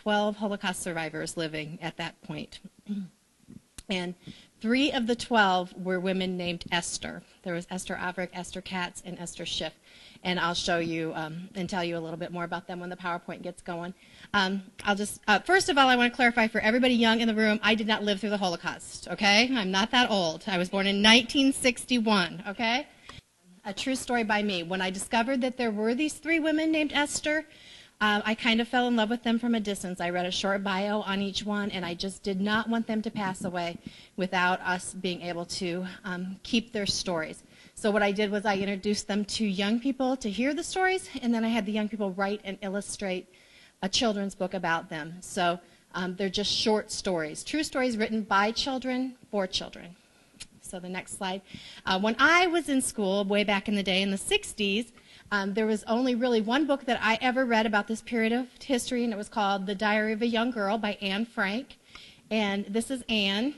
12 Holocaust survivors living at that point. And 3 of the 12 were women named Esther. There was Esther Averick, Esther Katz, and Esther Schiff. And I'll show you and tell you a little bit more about them when the PowerPoint gets going. First of all, I want to clarify for everybody young in the room, I did not live through the Holocaust, okay? I'm not that old. I was born in 1961, okay? A true story by me. When I discovered that there were these 3 women named Esther, I kind of fell in love with them from a distance. I read a short bio on each one, and I just did not want them to pass away without us being able to keep their stories. So what I did was I introduced them to young people to hear the stories, and then I had the young people write and illustrate a children's book about them. So they're just short stories, true stories written by children for children. So the next slide. When I was in school way back in the day in the 60s, there was only really one book that I ever read about this period of history, and it was called The Diary of a Young Girl by Anne Frank. And this is Anne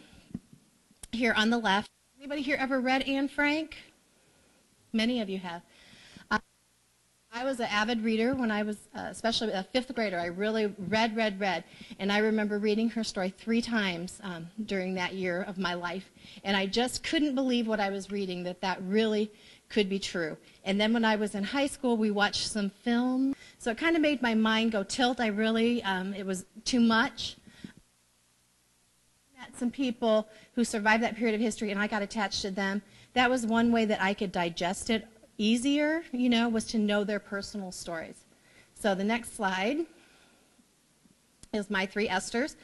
here on the left. Anybody here ever read Anne Frank? Many of you have. I was an avid reader when I was, especially a 5th grader. I really read. And I remember reading her story 3 times during that year of my life. And I just couldn't believe what I was reading, that really could be true. And then when I was in high school, we watched some film. So it kind of made my mind go tilt. It was too much. I met some people who survived that period of history, and I got attached to them. That was one way that I could digest it easier, was to know their personal stories. So the next slide is my 3 Esthers,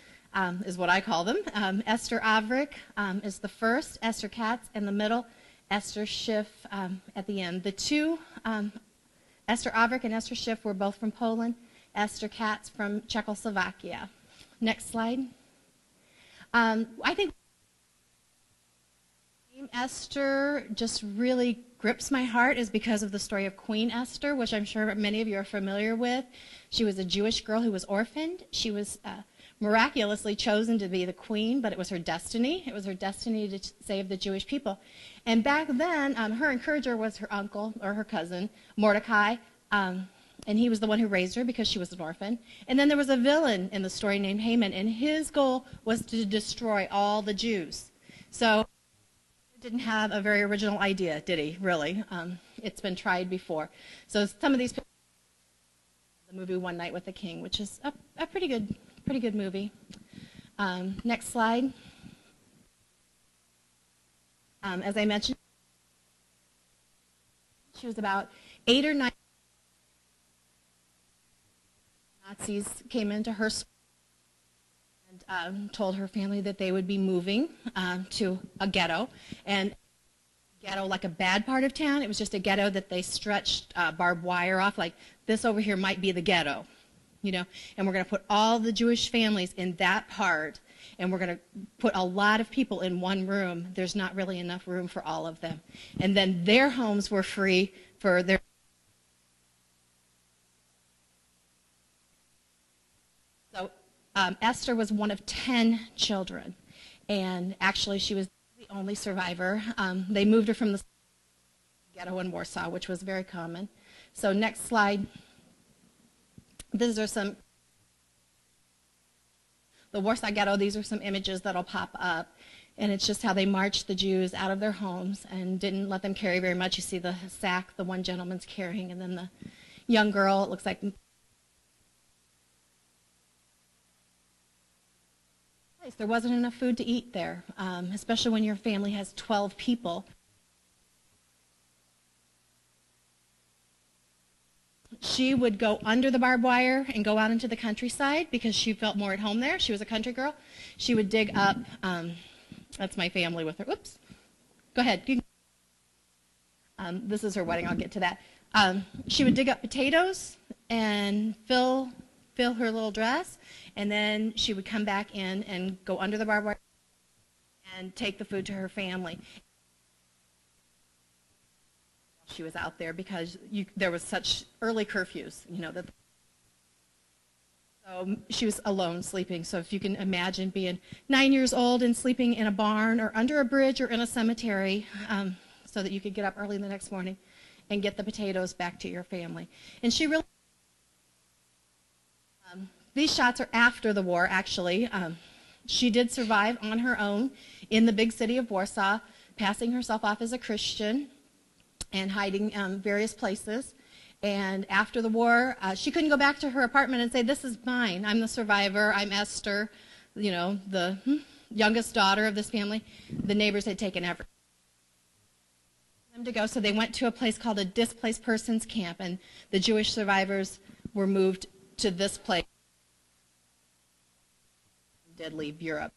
is what I call them. Esther Averick is the first, Esther Katz in the middle, Esther Schiff at the end. The 2, Esther Averick and Esther Schiff, were both from Poland. Esther Katz from Czechoslovakia. Next slide. I think Esther just really grips my heart is because of the story of Queen Esther, which I'm sure many of you are familiar with. She was a Jewish girl who was orphaned. She was miraculously chosen to be the queen, but it was her destiny. It was her destiny to save the Jewish people. And back then, her encourager was her uncle, or her cousin, Mordecai, and he was the one who raised her because she was an orphan. And then there was a villain in the story named Haman, and his goal was to destroy all the Jews. So he didn't have a very original idea, did he, really? It's been tried before. So some of these people, the movie One Night with the King, which is a pretty good movie. Next slide. As I mentioned, she was about 8 or 9. Nazis came into her school and told her family that they would be moving to a ghetto. And ghetto, like a bad part of town, it was just a ghetto that they stretched barbed wire off, like this over here might be the ghetto, and we're going to put all the Jewish families in that part, and we're going to put a lot of people in one room. There's not really enough room for all of them. And then their homes were free for their... So Esther was one of 10 children, and actually she was the only survivor. They moved her from the ghetto in Warsaw, which was very common. So next slide. These are some, the Warsaw Ghetto, these are some images that'll pop up, and it's just how they marched the Jews out of their homes and didn't let them carry very much. You see the sack the one gentleman's carrying, and then the young girl, it looks like. There wasn't enough food to eat there, especially when your family has 12 people. She would go under the barbed wire and go out into the countryside because she felt more at home there. She was a country girl. She would dig up, that's my family with her. Whoops. Go ahead. This is her wedding. I'll get to that. She would dig up potatoes and fill her little dress, and then she would come back in and go under the barbed wire and take the food to her family. She was out there because there was such early curfews, that. So she was alone sleeping. So if you can imagine being 9 years old and sleeping in a barn or under a bridge or in a cemetery, so that you could get up early the next morning and get the potatoes back to your family. And she really These shots are after the war, actually. She did survive on her own in the big city of Warsaw, passing herself off as a Christian and hiding various places. And after the war, she couldn't go back to her apartment and say, "This is mine. I'm the survivor. I'm Esther, you know, the youngest daughter of this family." The neighbors had taken everything them to go, so they went to a place called a displaced persons camp, and the Jewish survivors were moved to this place. Did leave Europe.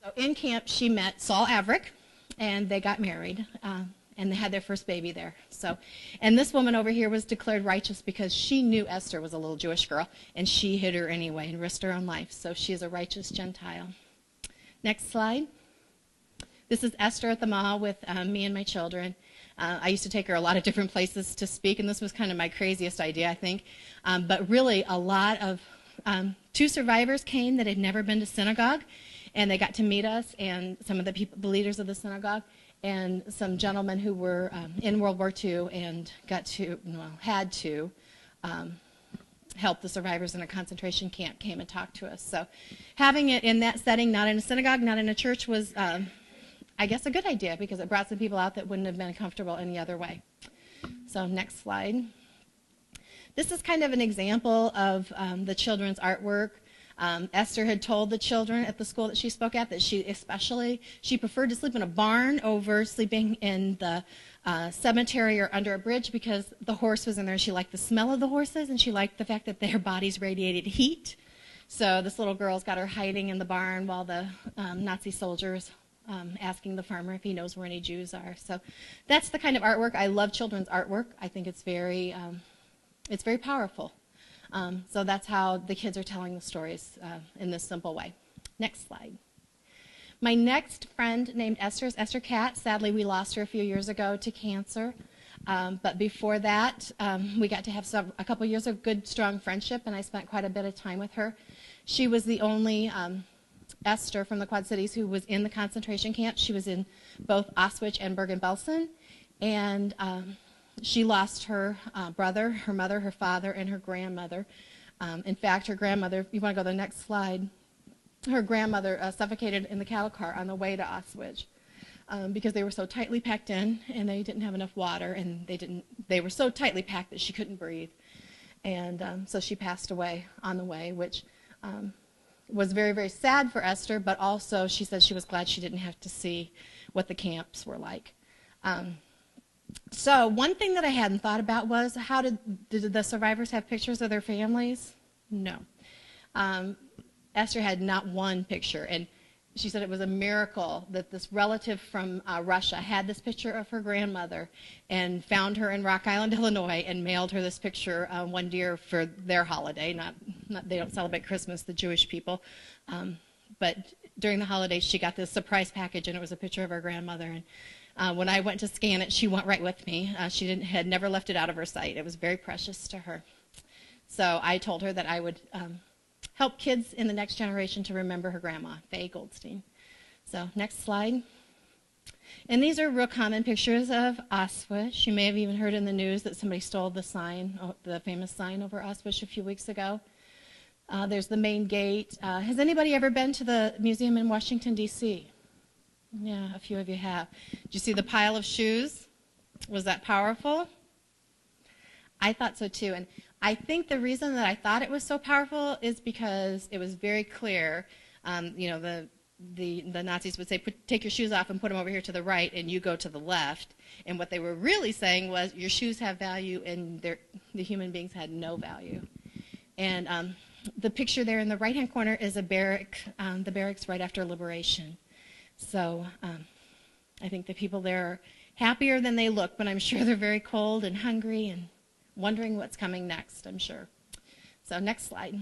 So in camp, she met Saul Averick, and they got married, and they had their first baby there. So, and this woman over here was declared righteous because she knew Esther was a little Jewish girl, and she hid her anyway and risked her own life. So she is a righteous Gentile. Next slide. This is Esther at the mall with me and my children. I used to take her a lot of different places to speak, and this was kind of my craziest idea, I think. But really, a lot of two survivors came that had never been to synagogue, and they got to meet us and some of the leaders of the synagogue, and some gentlemen who were in World War II and had to help the survivors in a concentration camp came and talked to us. So having it in that setting, not in a synagogue, not in a church, was I guess a good idea because it brought some people out that wouldn't have been comfortable any other way. So next slide. This is kind of an example of the children's artwork. Esther had told the children at the school that she spoke at that she preferred to sleep in a barn over sleeping in the cemetery or under a bridge because the horse was in there. She liked the smell of the horses, and she liked the fact that their bodies radiated heat. So this little girl's got her hiding in the barn while the Nazi soldiers asking the farmer if he knows where any Jews are. So that's the kind of artwork. I love children's artwork. I think it's very powerful. So that's how the kids are telling the stories in this simple way. Next slide. My next friend named Esther is Esther Katz. Sadly, we lost her a few years ago to cancer. But before that, we got to have a couple years of good, strong friendship, and I spent quite a bit of time with her. She was the only Esther from the Quad Cities who was in the concentration camp. She was in both Auschwitz and Bergen-Belsen, and she lost her brother, her mother, her father, and her grandmother. In fact, her grandmother, if you want to go to the next slide, her grandmother suffocated in the cattle car on the way to Auschwitz because they were so tightly packed in, and they didn't have enough water, and they were so tightly packed that she couldn't breathe. And so she passed away on the way, which was very, very sad for Esther, but also she said she was glad she didn't have to see what the camps were like. So one thing that I hadn't thought about was did the survivors have pictures of their families? No. Esther had not one picture, and she said it was a miracle that this relative from Russia had this picture of her grandmother and found her in Rock Island, Illinois, and mailed her this picture one year for their holiday. They don't celebrate Christmas, the Jewish people, but during the holidays she got this surprise package, and it was a picture of her grandmother. And when I went to scan it, she went right with me. She had never left it out of her sight. It was very precious to her. So I told her that I would help kids in the next generation to remember her grandma, Faye Goldstein. So next slide. And these are real common pictures of Auschwitz. You may have even heard in the news that somebody stole the sign, the famous sign over Auschwitz a few weeks ago. There's the main gate. Has anybody ever been to the museum in Washington, D.C.? Yeah, a few of you have. Did you see the pile of shoes? Was that powerful? I thought so too. And I think the reason that I thought it was so powerful is because it was very clear. The Nazis would say, take your shoes off and put them over here to the right, and you go to the left. And what they were really saying was, your shoes have value, and the human beings had no value. And the picture there in the right-hand corner is a barrack, the barracks right after liberation. So I think the people there are happier than they look, but I'm sure they're very cold and hungry and wondering what's coming next, I'm sure. So next slide.